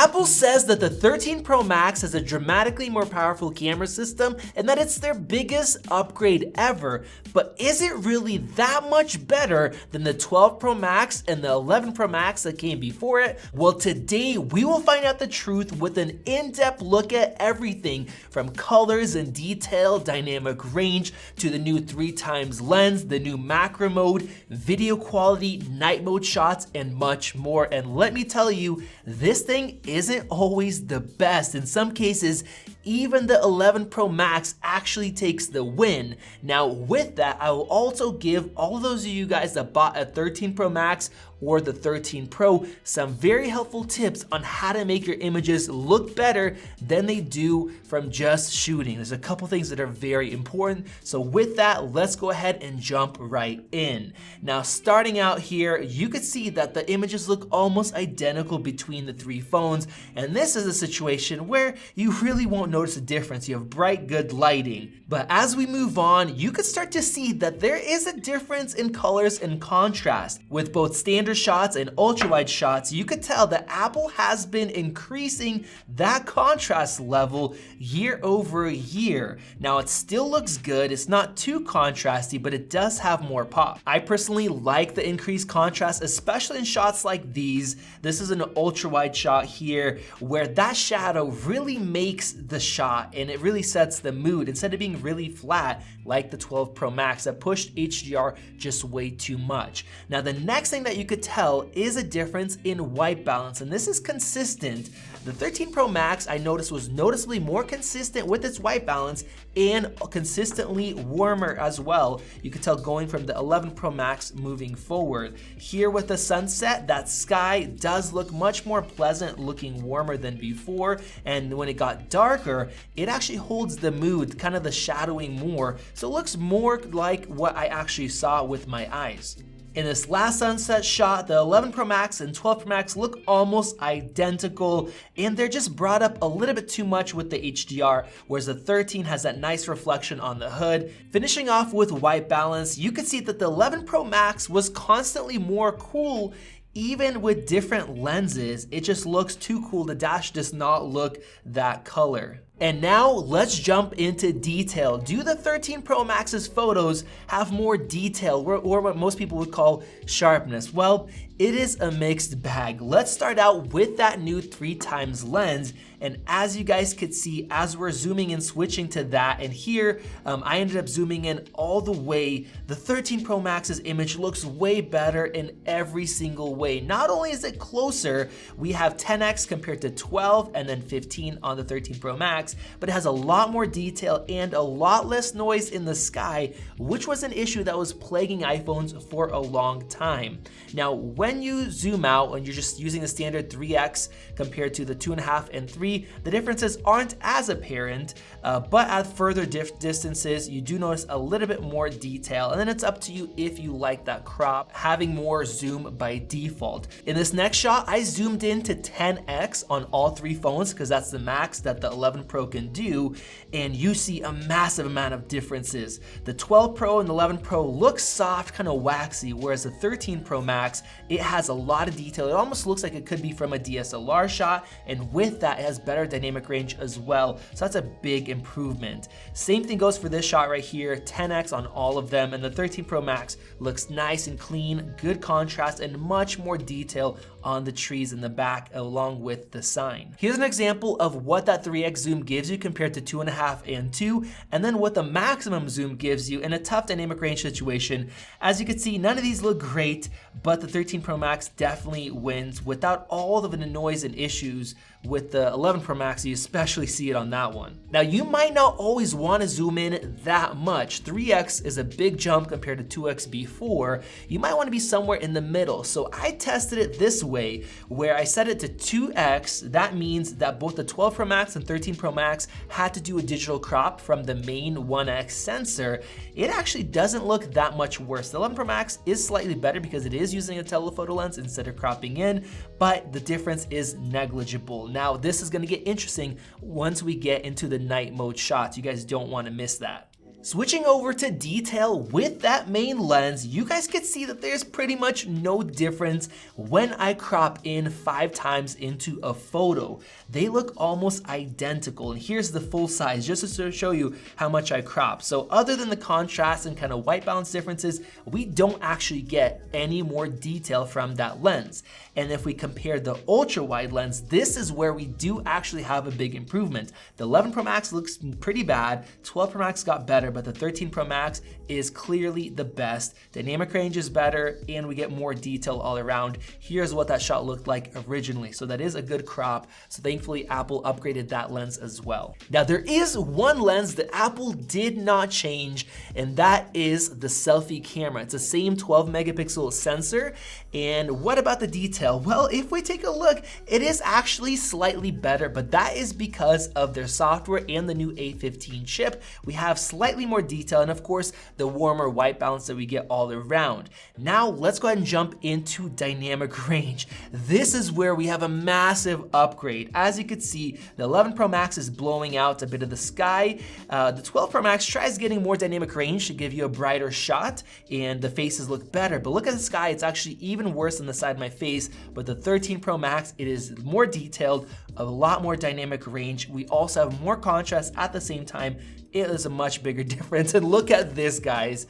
Apple says that the 13 Pro Max has a dramatically more powerful camera system and that it's their biggest upgrade ever, but is it really that much better than the 12 Pro Max and the 11 Pro Max that came before it? Well, today we will find out the truth with an in-depth look at everything from colors and detail, dynamic range, to the new 3x lens, the new macro mode, video quality, night mode shots, and much more. And let me tell you, this thing isn't always the best. In some cases, even the 11 Pro Max actually takes the win. Now with that, I will also give all those of you guys that bought a 13 Pro Max or the 13 Pro some very helpful tips on how to make your images look better than they do from just shooting. There's a couple things that are very important. So with that, let's go ahead and jump right in. Now starting out here, you can see that the images look almost identical between the three phones. And this is a situation where you really won't notice a difference. You have bright, good lighting. But as we move on, you can start to see that there is a difference in colors and contrast. With both standard shots and ultra-wide shots, you could tell that Apple has been increasing that contrast level year over year. Now it still looks good, it's not too contrasty, but it does have more pop. I personally like the increased contrast, especially in shots like these. This is an ultra-wide shot here where that shadow really makes the shot and it really sets the mood instead of being really flat like the 12 Pro Max that pushed HDR just way too much. Now the next thing that you could tell is a difference in white balance, and this is consistent. The 13 Pro Max I noticed was noticeably more consistent with its white balance and consistently warmer as well. You could tell going from the 11 Pro Max moving forward. Here with the sunset, that sky does look much more pleasant, looking warmer than before, and when it got darker, it actually holds the mood, kind of the shadowing more, so it looks more like what I actually saw with my eyes. In this last sunset shot, the 11 Pro Max and 12 Pro Max look almost identical, and they're just brought up a little bit too much with the HDR, whereas the 13 has that nice reflection on the hood. Finishing off with white balance, you can see that the 11 Pro Max was constantly more cool. Even with different lenses, it just looks too cool. The dash does not look that color. And now let's jump into detail. Do the 13 Pro Max's photos have more detail or what most people would call sharpness? Well, it is a mixed bag. Let's start out with that new 3x lens. And as you guys could see, as we're zooming and switching to that, and here I ended up zooming in all the way, the 13 Pro Max's image looks way better in every single way. Not only is it closer, we have 10x compared to 12 and then 15 on the 13 Pro Max, but it has a lot more detail and a lot less noise in the sky, which was an issue that was plaguing iPhones for a long time. Now, when you zoom out and you're just using the standard 3x compared to the 2.5 and 3, the differences aren't as apparent, but at further distances, you do notice a little bit more detail, and then it's up to you if you like that crop, having more zoom by default. In this next shot, I zoomed in to 10x on all three phones because that's the max that the 11 Pro can do, and you see a massive amount of differences. The 12 Pro and the 11 Pro look soft, kind of waxy, whereas the 13 Pro Max, it has a lot of detail. It almost looks like it could be from a DSLR shot, and with that, it has better dynamic range as well. So that's a big improvement. Same thing goes for this shot right here, 10x on all of them, and the 13 Pro Max looks nice and clean, good contrast, and much more detail on the trees in the back along with the sign. Here's an example of what that 3x zoom gives you compared to 2.5 and 2, and then what the maximum zoom gives you in a tough dynamic range situation. As you can see, none of these look great, but the 13 Pro Max definitely wins without all of the noise and issues with the 11 Pro Max. You especially see it on that one. Now, you might not always want to zoom in that much. 3x is a big jump compared to 2x before. You might want to be somewhere in the middle. So I tested it this way, where I set it to 2x. That means that both the 12 Pro Max and 13 Pro Max had to do a digital crop from the main 1x sensor. It actually doesn't look that much worse. The 11 Pro Max is slightly better because it is using a telephoto lens instead of cropping in, but the difference is negligible. Now, this is going to get interesting once we get into the night mode shots. You guys don't want to miss that. Switching over to detail with that main lens, you guys can see that there's pretty much no difference when I crop in 5 times into a photo. They look almost identical, and here's the full size just to show you how much I crop. So other than the contrast and kind of white balance differences, we don't actually get any more detail from that lens. And if we compare the ultra wide lens, this is where we do actually have a big improvement. The 11 Pro Max looks pretty bad, 12 Pro Max got better, but the 13 Pro Max is clearly the best. Dynamic range is better, and we get more detail all around. Here's what that shot looked like originally. So that is a good crop. So thankfully Apple upgraded that lens as well. Now there is one lens that Apple did not change, and that is the selfie camera. It's the same 12 megapixel sensor. And what about the detail? Well, if we take a look, it is actually slightly better, but that is because of their software and the new A15 chip. We have slightly more detail, and of course the warmer white balance that we get all around. Now let's go ahead and jump into dynamic range. This is where we have a massive upgrade. As you can see, the 11 Pro Max is blowing out a bit of the sky. The 12 Pro Max tries getting more dynamic range to give you a brighter shot, and the faces look better. But look at the sky, it's actually even worse than the side of my face. But the 13 Pro Max, it is more detailed, a lot more dynamic range. We also have more contrast at the same time. It is a much bigger difference. And look at this, guys.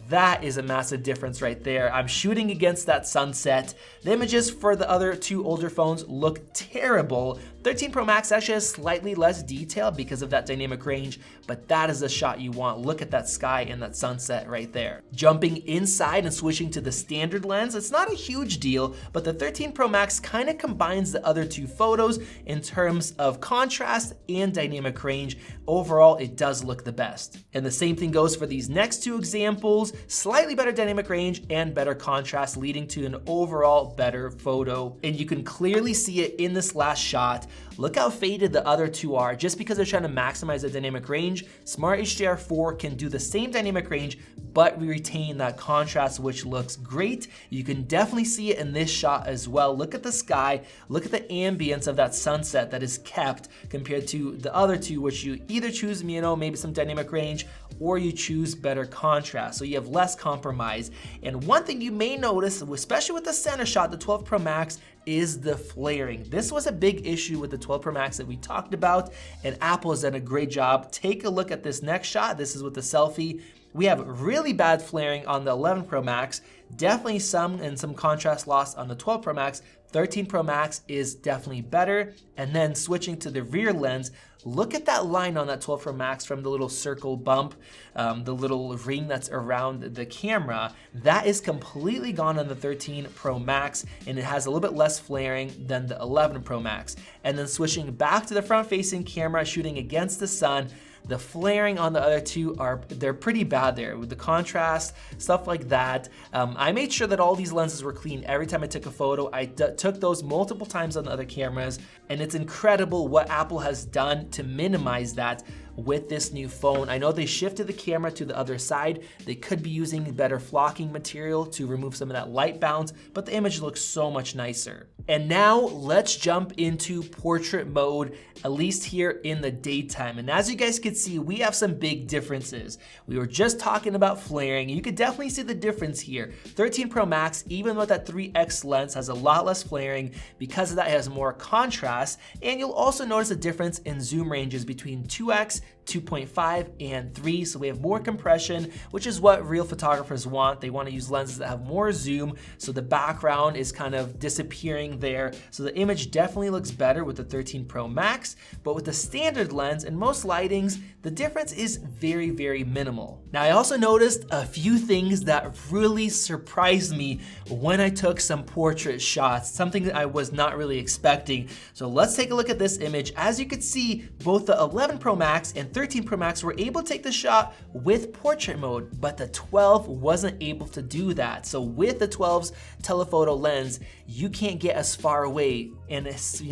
That is a massive difference right there. I'm shooting against that sunset. The images for the other two older phones look terrible. 13 Pro Max actually has slightly less detail because of that dynamic range, but that is the shot you want. Look at that sky and that sunset right there. Jumping inside and switching to the standard lens, it's not a huge deal, but the 13 Pro Max kind of combines the other two photos in terms of contrast and dynamic range. Overall, it does look the best. And the same thing goes for these next two examples, slightly better dynamic range and better contrast, leading to an overall better photo. And you can clearly see it in this last shot. Look how faded the other two are. Just because they're trying to maximize the dynamic range, Smart HDR4 can do the same dynamic range, but we retain that contrast, which looks great. You can definitely see it in this shot as well. Look at the sky, look at the ambience of that sunset that is kept compared to the other two, which you either choose, maybe some dynamic range, or you choose better contrast. So you have less compromise. And one thing you may notice, especially with the center shot, the 12 Pro Max, is the flaring. This was a big issue with the 12 Pro Max that we talked about, and Apple has done a great job. Take a look at this next shot. This is with the selfie. We have really bad flaring on the 11 Pro Max, definitely some contrast loss on the 12 Pro Max. 13 Pro Max is definitely better. And then switching to the rear lens, look at that line on that 12 Pro Max from the little circle bump, the little ring that's around the camera. That is completely gone on the 13 Pro Max, and it has a little bit less flaring than the 11 Pro Max. And then switching back to the front-facing camera, shooting against the sun, the flaring on the other two they're pretty bad there with the contrast, stuff like that. I made sure that all these lenses were clean every time I took a photo. I took those multiple times on the other cameras, and it's incredible what Apple has done to minimize that with this new phone. I know they shifted the camera to the other side. They could be using better flocking material to remove some of that light bounce, but the image looks so much nicer. And now let's jump into portrait mode, at least here in the daytime. And as you guys can see, we have some big differences. We were just talking about flaring. You could definitely see the difference here. 13 Pro Max, even though that 3x lens has a lot less flaring, because of that it has more contrast. And you'll also notice a difference in zoom ranges between 2x, 2.5 and 3, so we have more compression, which is what real photographers want. They want to use lenses that have more zoom, so the background is kind of disappearing there. So the image definitely looks better with the 13 Pro Max, but with the standard lens and most lightings, the difference is very, very minimal. Now I also noticed a few things that really surprised me when I took some portrait shots, something that I was not really expecting. So let's take a look at this image. As you can see, both the 11 Pro Max and 13 Pro Max were able to take the shot with portrait mode, but the 12 wasn't able to do that. So with the 12's telephoto lens, you can't get as far away and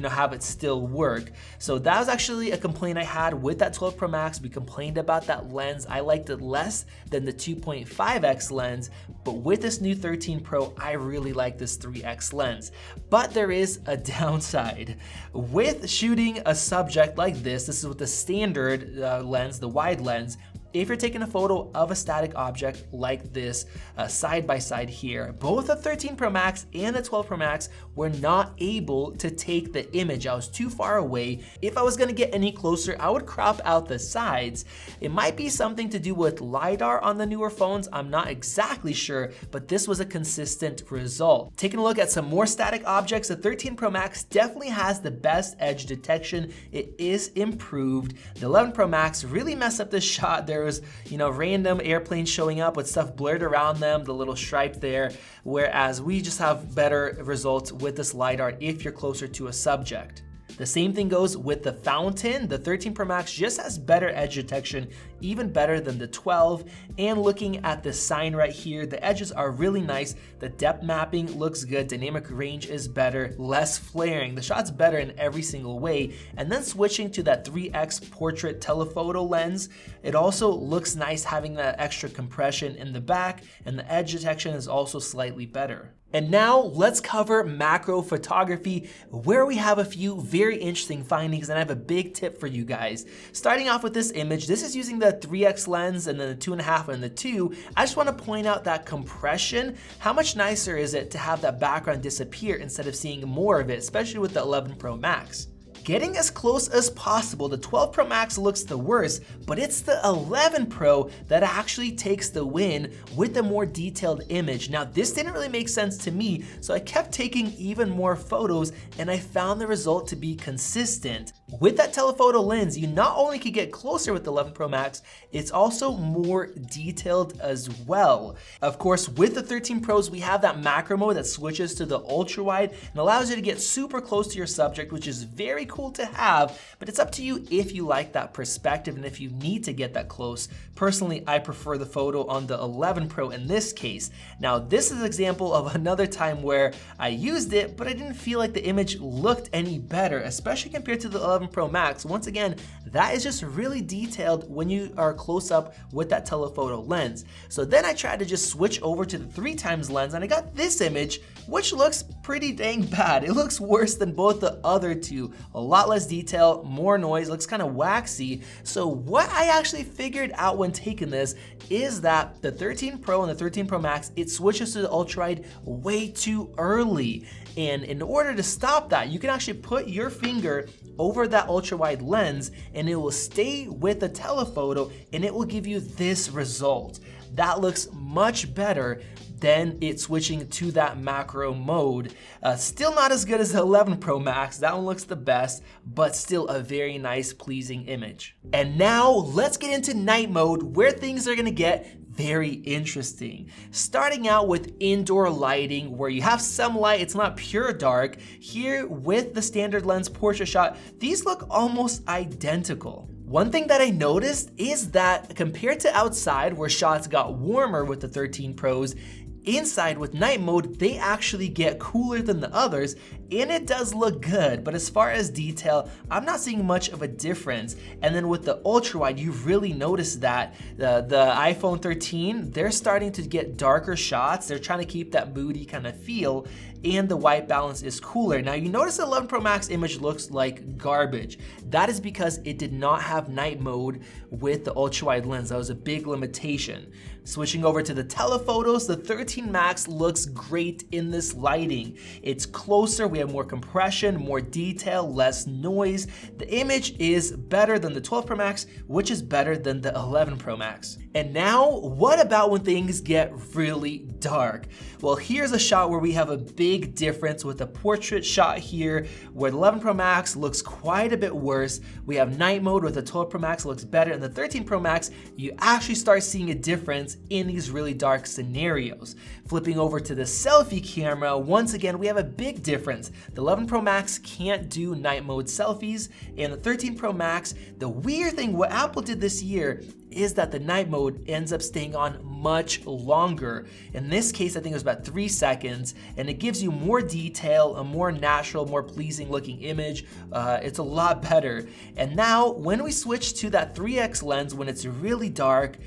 have it still work. So that was actually a complaint I had with that 12 Pro Max. We complained about that lens. I liked it less than the 2.5x lens, but with this new 13 Pro, I really like this 3x lens. But there is a downside. With shooting a subject like this is with the standard lens, the wide lens, if you're taking a photo of a static object like this side by side here, both the 13 Pro Max and the 12 Pro Max were not able to take the image. I was too far away. If I was gonna get any closer, I would crop out the sides. It might be something to do with LiDAR on the newer phones, I'm not exactly sure, but this was a consistent result. Taking a look at some more static objects, the 13 Pro Max definitely has the best edge detection. It is improved. The 11 Pro Max really messed up this shot. There was, random airplanes showing up with stuff blurred around them, the little stripe there, whereas we just have better results with this LiDAR if you're closer to a subject. The same thing goes with the fountain. The 13 Pro Max just has better edge detection, even better than the 12. And looking at the sign right here, the edges are really nice. The depth mapping looks good. Dynamic range is better, less flaring. The shot's better in every single way. And then switching to that 3x portrait telephoto lens, it also looks nice having that extra compression in the back, and the edge detection is also slightly better. And now let's cover macro photography, where we have a few very interesting findings, and I have a big tip for you guys. Starting off with this image, this is using the 3x lens and then the 2.5 and the 2. I just want to point out that compression. How much nicer is it to have that background disappear instead of seeing more of it, especially with the 11 Pro Max? Getting as close as possible, the 12 Pro Max looks the worst, but it's the 11 Pro that actually takes the win with a more detailed image. Now, this didn't really make sense to me, so I kept taking even more photos, and I found the result to be consistent. With that telephoto lens, you not only can get closer with the 11 Pro Max, it's also more detailed as well. Of course, with the 13 Pros, we have that macro mode that switches to the ultra wide and allows you to get super close to your subject, which is very cool to have, but it's up to you if you like that perspective and if you need to get that close. Personally, I prefer the photo on the 11 Pro in this case. Now, this is an example of another time where I used it, but I didn't feel like the image looked any better, especially compared to the 11 Pro Max. Once again, that is just really detailed when you are close up with that telephoto lens. So then I tried to just switch over to the 3x lens, and I got this image, which looks pretty dang bad. It looks worse than both the other two. A lot less detail, more noise, looks kind of waxy. So what I actually figured out when taking this is that the 13 Pro and the 13 Pro Max, it switches to the ultra wide way too early. And in order to stop that, you can actually put your finger over that ultra wide lens and it will stay with the telephoto and it will give you this result. That looks much better than it switching to that macro mode. Still not as good as the 11 Pro Max, that one looks the best, but still a very nice, pleasing image. And now let's get into night mode, where things are gonna get very interesting. Starting out with indoor lighting, where you have some light, it's not pure dark. Here with the standard lens portrait shot, these look almost identical. One thing that I noticed is that compared to outside, where shots got warmer with the 13 Pros, inside with night mode, they actually get cooler than the others, and it does look good, but as far as detail, I'm not seeing much of a difference. And then with the ultra wide, you really notice that the iPhone 13, they're starting to get darker shots. They're trying to keep that moody kind of feel, and the white balance is cooler. Now you notice the 11 Pro Max image looks like garbage. That is because it did not have night mode with the ultra wide lens. That was a big limitation. Switching over to the telephotos, the 13 Max looks great in this lighting. It's closer, we have more compression, more detail, less noise. The image is better than the 12 Pro Max, which is better than the 11 Pro Max. And now, what about when things get really dark? Well, here's a shot where we have a big difference with a portrait shot here, where the 11 Pro Max looks quite a bit worse. We have night mode with the 12 Pro Max looks better, and the 13 Pro Max, you actually start seeing a difference in these really dark scenarios. Flipping over to the selfie camera, once again, we have a big difference. The 11 Pro Max can't do night mode selfies, and the 13 Pro Max, the weird thing, what Apple did this year is that the night mode ends up staying on much longer. In this case, I think it was about 3 seconds, and it gives you more detail, a more natural, more pleasing looking image. It's a lot better. And now when we switch to that 3x lens, when it's really dark,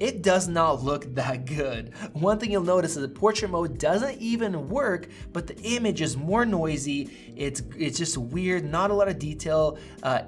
it does not look that good. One thing you'll notice is the portrait mode doesn't even work, but the image is more noisy. It's just weird, not a lot of detail.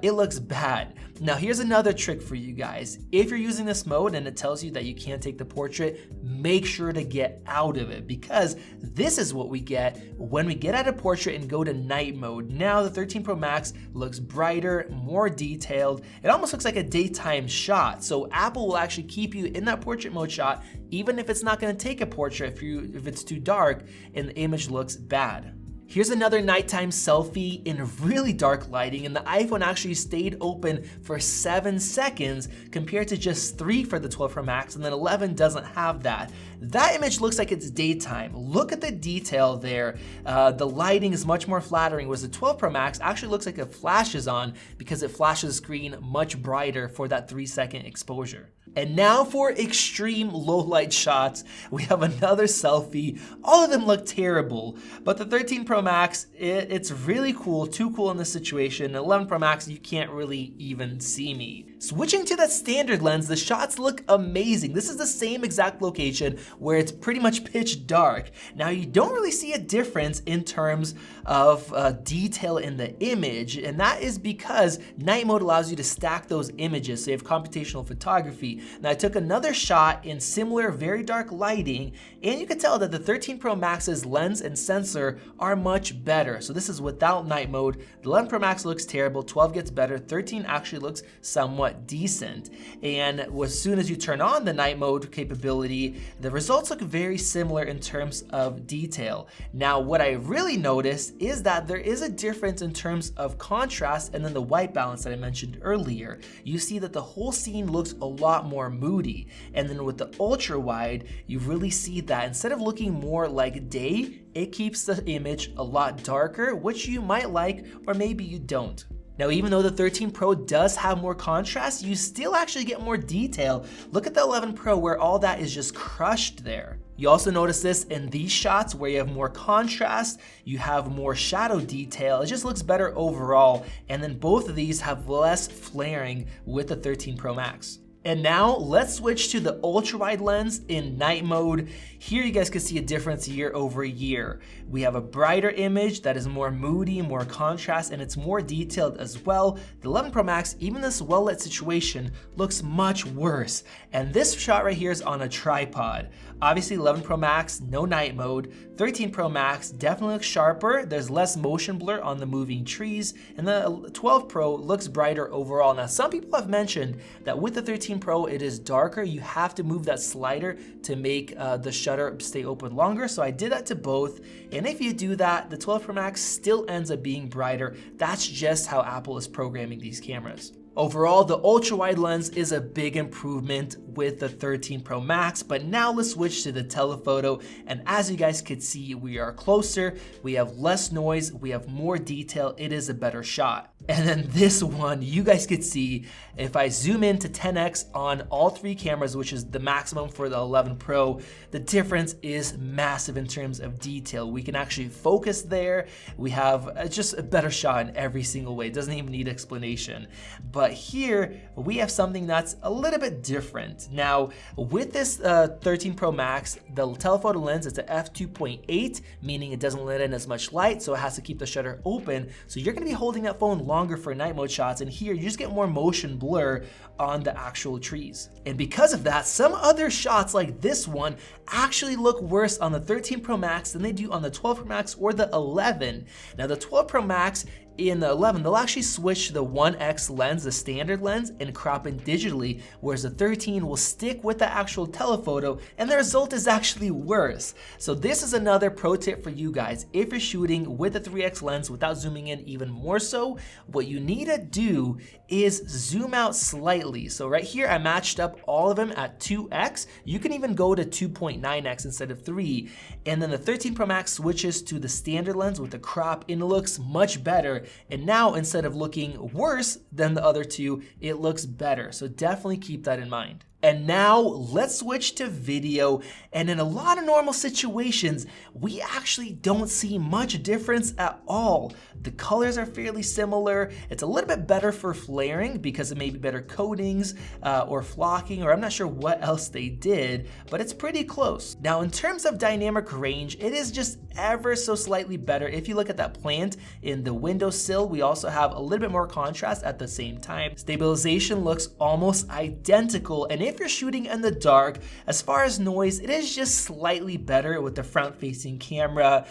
It looks bad. Now here's another trick for you guys. If you're using this mode and it tells you that you can't take the portrait, make sure to get out of it, because this is what we get when we get out of portrait and go to night mode. Now the 13 Pro Max looks brighter, more detailed. It almost looks like a daytime shot. So Apple will actually keep you in that portrait mode shot, even if it's not going to take a portrait if it's too dark and the image looks bad. Here's another nighttime selfie in really dark lighting, and the iPhone actually stayed open for 7 seconds compared to just 3 for the 12 Pro Max, and then 11 doesn't have that. That image looks like it's daytime. Look at the detail there. The lighting is much more flattering, whereas the 12 Pro Max actually looks like it flashes on because it flashes the screen much brighter for that 3-second exposure. And now for extreme low light shots, we have another selfie. All of them look terrible, but the 13 Pro Max, it's really cool, too cool in this situation. 11 Pro Max, you can't really even see me. Switching to that standard lens, the shots look amazing. This is the same exact location where it's pretty much pitch dark. Now you don't really see a difference in terms of detail in the image, and that is because night mode allows you to stack those images, so you have computational photography. Now I took another shot in similar very dark lighting, and you can tell that the 13 Pro Max's lens and sensor are much better. So this is without night mode. The 11 Pro Max looks terrible, 12 gets better, 13 actually looks somewhat decent. And as soon as you turn on the night mode capability, the results look very similar in terms of detail. Now what I really noticed is that there is a difference in terms of contrast and then the white balance that I mentioned earlier. You see that the whole scene looks a lot more moody, and then with the ultra wide you really see that instead of looking more like day, it keeps the image a lot darker, which you might like or maybe you don't. Now even though the 13 Pro does have more contrast, you still actually get more detail. Look at the 11 Pro where all that is just crushed there. You also notice this in these shots where you have more contrast, you have more shadow detail, it just looks better overall, and then both of these have less flaring with the 13 Pro Max. And now let's switch to the ultra wide lens in night mode. Here you guys can see a difference year over year. We have a brighter image that is more moody, more contrast, and it's more detailed as well. The 11 Pro Max, even this well lit situation, looks much worse. And this shot right here is on a tripod. Obviously 11 Pro Max, no night mode. 13 Pro Max definitely looks sharper. There's less motion blur on the moving trees. And the 12 Pro looks brighter overall. Now some people have mentioned that with the 13 Pro it is darker. You have to move that slider to make the shutter stay open longer. So I did that to both. And if you do that, the 12 Pro Max still ends up being brighter. That's just how Apple is programming these cameras. Overall, the ultra wide lens is a big improvement with the 13 Pro Max, but now let's switch to the telephoto. And as you guys could see, we are closer, we have less noise, we have more detail, it is a better shot. And then this one, you guys could see, if I zoom in to 10x on all 3 cameras, which is the maximum for the 11 Pro, the difference is massive in terms of detail. We can actually focus there. We have just a better shot in every single way. It doesn't even need explanation. But here we have something that's a little bit different. Now with this 13 Pro Max, the telephoto lens is a f2.8, meaning it doesn't let in as much light, so it has to keep the shutter open. So you're gonna be holding that phone longer for night mode shots, and here you just get more motion blur on the actual trees. And because of that, some other shots like this one actually look worse on the 13 Pro Max than they do on the 12 Pro Max or the 11. Now the 12 Pro Max, in the 11, they'll actually switch to the 1x lens, the standard lens, and crop in digitally, whereas the 13 will stick with the actual telephoto, and the result is actually worse. So this is another pro tip for you guys. If you're shooting with a 3x lens without zooming in even more so, what you need to do is zoom out slightly. So right here, I matched up all of them at 2x. You can even go to 2.9x instead of 3. And then the 13 Pro Max switches to the standard lens with the crop, and it looks much better. And now instead of looking worse than the other two, it looks better. So definitely keep that in mind. And now let's switch to video, and in a lot of normal situations, we actually don't see much difference at all. The colors are fairly similar. It's a little bit better for flaring because it may be better coatings or flocking, or I'm not sure what else they did, but it's pretty close. Now in terms of dynamic range, it is just ever so slightly better. If you look at that plant in the windowsill, we also have a little bit more contrast at the same time. Stabilization looks almost identical, and if you're shooting in the dark, as far as noise, it is just slightly better with the front-facing camera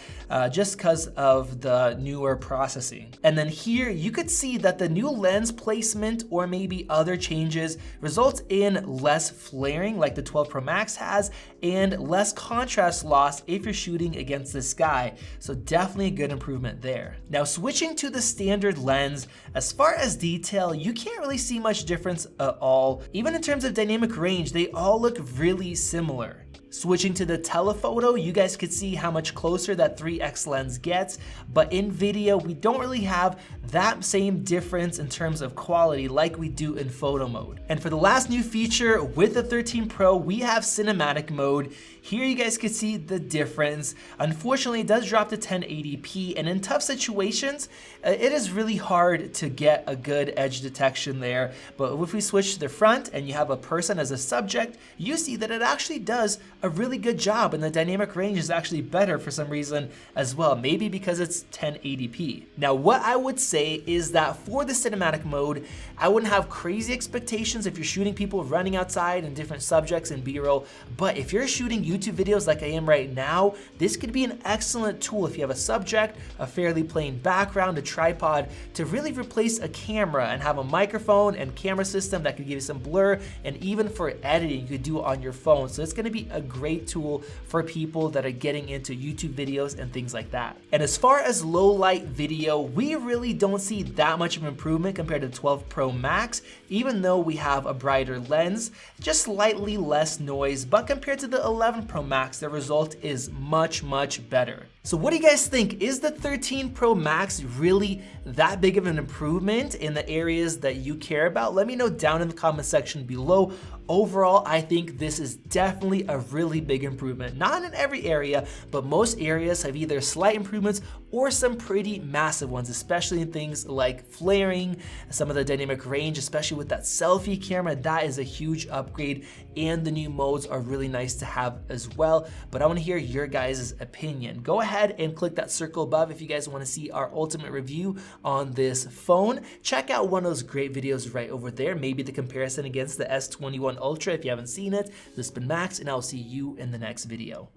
just because of the newer processing. And then here you could see that the new lens placement or maybe other changes results in less flaring like the 12 Pro Max has, and less contrast loss if you're shooting against the sky. So definitely a good improvement there. Now switching to the standard lens, as far as detail, you can't really see much difference at all. Even in terms of dynamic range, they all look really similar. Switching to the telephoto, you guys could see how much closer that 3x lens gets, but in video, we don't really have that same difference in terms of quality like we do in photo mode. And for the last new feature with the 13 Pro, we have cinematic mode. Here you guys can see the difference. Unfortunately, it does drop to 1080p, and in tough situations, it is really hard to get a good edge detection there. But if we switch to the front and you have a person as a subject, you see that it actually does a really good job, and the dynamic range is actually better for some reason as well, maybe because it's 1080p. Now what I would say is that for the cinematic mode, I wouldn't have crazy expectations if you're shooting people running outside and different subjects in B-roll, but if you're shooting YouTube videos like I am right now, this could be an excellent tool if you have a subject, a fairly plain background, a tripod, to really replace a camera and have a microphone and camera system that could give you some blur, and even for editing, you could do it on your phone. So it's gonna be a great tool for people that are getting into YouTube videos and things like that. And as far as low light video, we really don't see that much of an improvement compared to the 12 Pro Max, even though we have a brighter lens, just slightly less noise, but compared to the 11 Pro Max, the result is much, much better. So what do you guys think? Is the 13 Pro Max really that big of an improvement in the areas that you care about? Let me know down in the comment section below. Overall, I think this is definitely a really big improvement. Not in every area, but most areas have either slight improvements or some pretty massive ones, especially in things like flaring, some of the dynamic range, especially with that selfie camera. That is a huge upgrade, and the new modes are really nice to have as well. But I want to hear your guys' opinion. Go ahead and click that circle above if you guys want to see our ultimate review on this phone. Check out one of those great videos right over there, maybe the comparison against the S21 Ultra if you haven't seen it. This has been Max, and I'll see you in the next video.